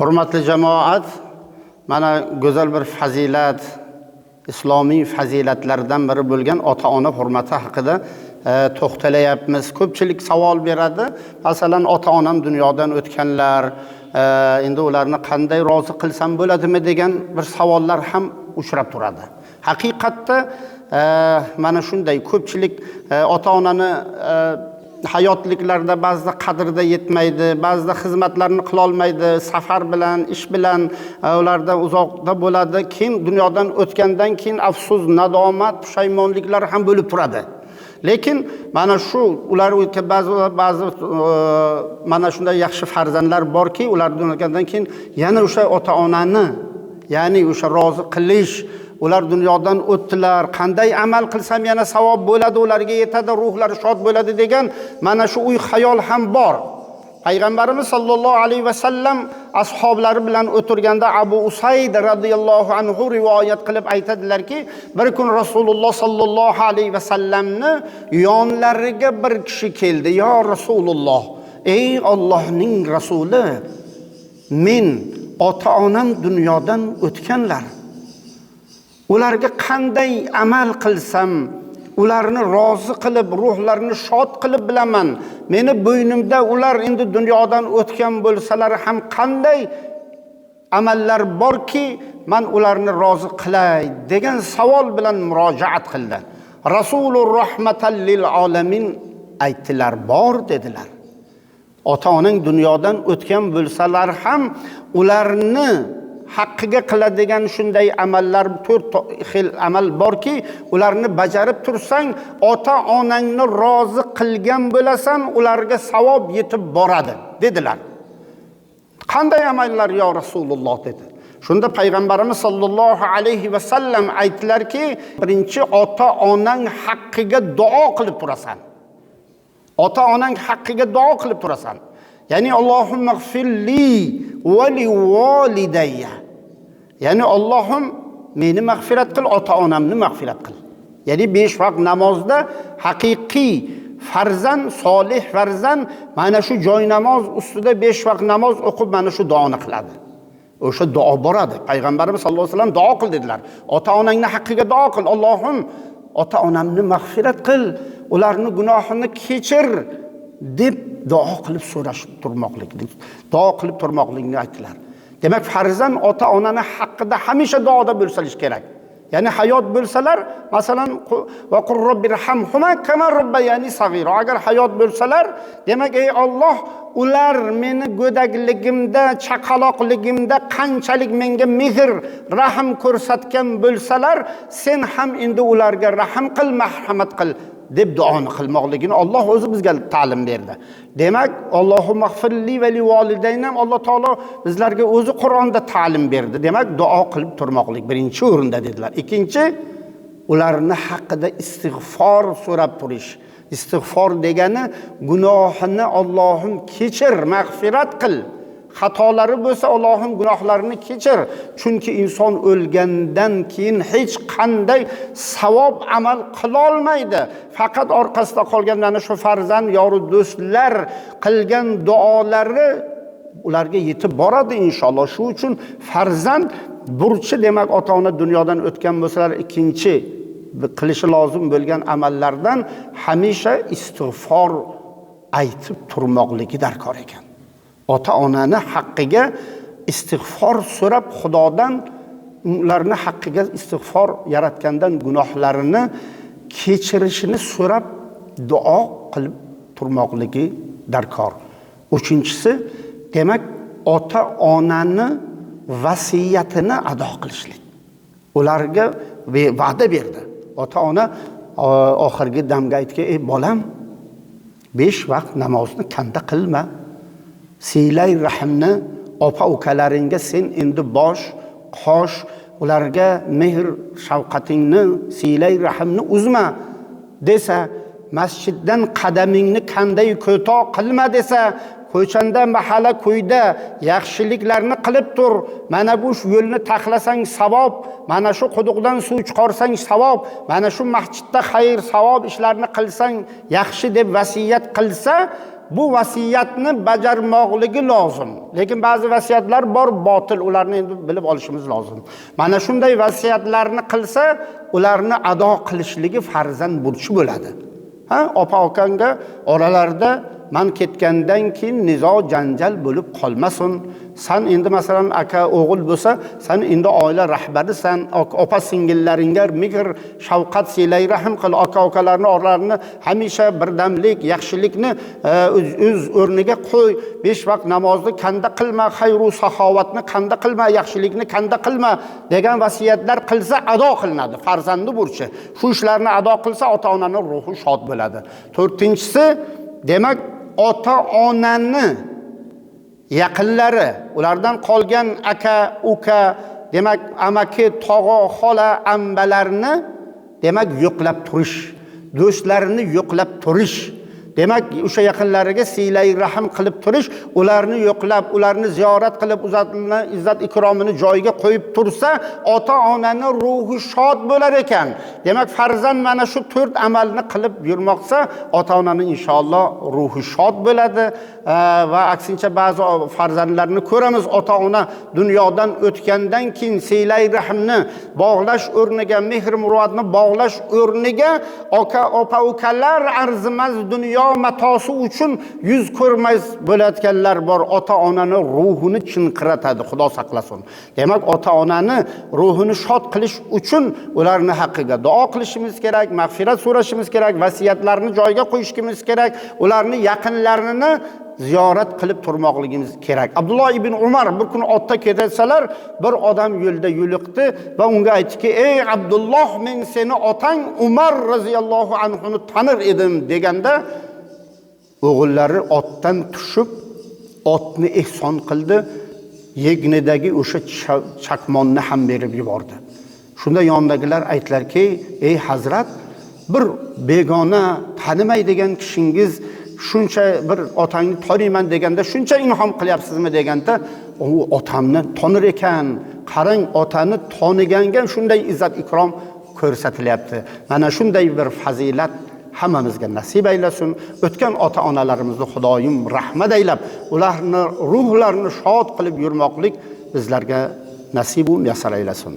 Hurmatli jamoat, mana go'zal bir fazilat, islomiy fazilatlardan biri bo'lgan ota-ona hurmati haqida to'xtalayapmiz. Ko'pchilik savol beradi. Masalan, ota-onam dunyodan o'tganlar, endi ularni qanday rozi qilsam bo'ladimi degan bir savollar ham uchrab turadi. Haqiqatda mana shunday ko'pchilik ota-onani hayotliklarda ba'zida qadrida yetmaydi, ba'zida xizmatlarni qila olmaydi, safar bilan, ish bilan ularda uzoqda bo'ladi. Keyin dunyodan o'tgandan keyin afsus, nadomat, pushaymonliklar ham bo'lib turadi. Lekin mana shu ular ba'zi mana shunday yaxshi farzandlar borki, ular dunyodan keyin yana o'sha ota-onani, ya'ni o'sha rozi qilish, ular dunyodan o'tdilar, qanday amal qilsam yana savob bo'ladi, ularga yetadi, ruhlari shod bo'ladi degan mana shu xayol ham bor. Payg'ambarimiz sollallohu alayhi vasallam ashablari bilan o'tirganda Abu Usayd radhiyallohu anhu rivoyat qilib aytadilarki, bir kun Rasululloh sollallohu alayhi vasallamni yonlariga bir kishi keldi. "Ya Rasululloh, ey Allohning rasuli, men ota-onam dunyodan o'tganlar. Ularga qanday amal qilsam, ularni rozi qilib, ruhlarini shod qilib bilaman. Meni bo'ynimda ular endi dunyodan o'tgan bo'lsalar ham qanday amallar borki, men ularni rozi qilay" degan savol bilan murojaat qildi. Rasulur rahmatan lil alamin aytdilar, bor dedilar. Ota-onang dunyodan o'tgan bo'lsalar ham ularni haqqiga qiladigan shunday amallar 4 xil amal borki, ularni bajarib tursang, ota-onangni rozi qilgan bo'lasan, ularga savob yetib boradi dedilar. Qanday amallar yo Rasululloh dedi. Shunda payg'ambarimiz sollallohu alayhi vasallam aytdilarki, birinchi ota-onang haqqiga duo qilib turasan. Ota-onang haqqiga duo qilib turasan. Ya'ni Allohumma g'firli va li validayya. Ya'ni Allohim meni mag'firat qil, ota-onamni mag'firat qil. Ya'ni 5 vaqt namozda haqiqiy farzand, solih farzand mana shu joy namoz ustida 5 vaqt namoz o'qib mana shu duoni qiladi. O'sha duo boradi. Payg'ambarimiz sollallohu alayhi vasallam duo qil dedilar. Ota-onangni haqqiga duo qil. Allohim ota-onamni mag'firat qil, ularni gunohini kechir deb duo qilib so'rashib turmoqlikni, duo qilib turmoqlikni aytdilar. Demak, farzand ota-onani haqqida hamisha duoda bo'lsalish kerak. Ya'ni hayot bo'lsalar, masalan, va qur robbirhamhuma kama robbayani sag'ira. Agar hayot bo'lsalar, demak, ey Alloh, ular meni go'dakligimda, chaqaloqligimda qanchalik menga mehr, rahm ko'rsatgan bo'lsalar, sen ham endi ularga rahm qil, marhamat qil deb duoni qilmoqligini Alloh o'zi bizga ta'lim berdi. Demak, Allohumma g'firli va li validayna Alloh taolo bizlarga o'zi Qur'onda ta'lim berdi. Demak, duo qilib turmoqlik birinchi o'rinda dedilar. Ikkinchi, ularni haqida istig'for so'rab turish. Istig'for degani gunohini Allohim kechir, mag'firat qil. Xatolari bo'lsa Allohim gunohlarini kechir. Chunki inson o'lgandan keyin hech qanday savob amal qila olmaydi. Faqat orqasida qolgan mana shu farzand, yoru do'stlar qilgan duolari ularga yetib boradi inshaalloh. Shu uchun farzand burchi, demak, ota-ona dunyodan o'tgan bo'lsalar, ikkinchi qilishi lozim bo'lgan amallardan hamisha istig'for aytib turmoqligi darkor ekan. Ota-onani haqqiga istig'for so'rab, Xudodan ularni haqqiga istig'for yaratgandan gunohlarini kechirishini so'rab duo qilib turmoqligi darkor. Uchinchisi, demak, ota-onani vasiyatini ado qilishlik. Ularga va'da berdi. Ota-ona oxirgi damga aytgan, ey bolam, 5 vaqt namozni kanda qilma. Silay rahmni opa-ukalaringga sen endi bosh, qosh, ularga mehr shafqatingni, silay rahmni uzma desa, masjiddan qadamingni qanday ko'toq qilma desa, ko'chanda, mahalla, ko'yda yaxshiliklarni qilib tur. Mana bu yo'lni taxlasang savob, mana shu quduqdan suv chiqarsang savob, mana shu masjidda xayr, savob ishlarni qilsang yaxshi deb vasiyat qilsa, bu vasiyatni bajarmoqligi lozim. Lekin ba'zi vasiyatlar bor, botil, ularni endi bilib olishimiz lozim. Mana shunday vasiyatlarni qilsa, ularni ado qilishligi farzand burchi bo'ladi. Opa akanga oralarida man ketgandan keyin nizo janjal bo'lib qolmasin. Sen endi masalan aka o'g'il bo'lsa, sen endi oila rahbarisan, opa singillaringga mehr, shafqat, silay rahim qil, aka-ukalarni oralarini hamisha birdamlik, yaxshilikni o'z o'rniga qo'y. 5 vaqt namozni kanda qilma, xayru saxovatni kanda qilma, yaxshilikni kanda qilma degan vasiyatlar qilsa ado qilinadi. Farzandi burchi. Shu ishlarni ado qilsa ota-onaning ruhi shod bo'ladi. 4-inchisi, demak ota-onani yaqinlari, ulardan qolgan aka, uka, demak amaki, tog'a, xola, ambalarni demak yo'qlab turish, do'stlarini yo'qlab turish, demak o'sha yaqinlariga silay rahim qilib turish, ularni yo'qlab, ularni ziyorat qilib, uzatilgan izzat ikromini joyiga qo'yib tursa, ota-onaning ruhi shod bo'lar ekan. Demak farzand mana shu 4 amalni qilib yurmoqsa, ota-onaning inshaalloh ruhi shod bo'ladi. Va aksincha ba'zi farzandlarni ko'ramiz, ota-ona dunyodan o'tgandan keyin silay rahimni bog'lash o'rniga, mehr murovatni bog'lash o'rniga aka, opa, ukalar arzimas dunyo matosi uchun yuz ko'rmay bo'layotganlar bor. Ota-onani ruhini chinqiratadi, Xudo saqlasin. Demak ota-onani ruhini shod qilish uchun ularni haqqiga duo qilishimiz kerak, mag'firat so'rashimiz kerak, vasiyatlarni joyiga qo'yishimiz kerak, ularni yaqinlarini ziyorat qilib turmoqligimiz kerak. Abdulloh ibn Umar bir kun otda ketsalar, bir odam yo'lda yo'liqdi va unga aytdiki: "Ey Abdulloh, men seni otang Umar roziyallohu anhuni tanir edim" deganda, o'g'illari otdan tushib, otni ehson qildi, yegnidagi o'sha chakmonni ham berib yubordi. Shunda yondagilar aytlarki: "Ey hazrat, bir begona tanimaydigan kishingiz shuncha bir otangni taniyman deganda shuncha inhom qilyapsizmi?" deganda, "U otamni tanir ekan. Qarang, otani taniganga shunday izzat ikrom ko'rsatilyapti." Mana shunday bir fazilat hammamizga nasib aylasin. O'tgan ota-onalarimizni Xudoyim rahmat aylab, ularni ruhlarini shod qilib yurmoqlik bizlarga nasib va muyassar aylasin.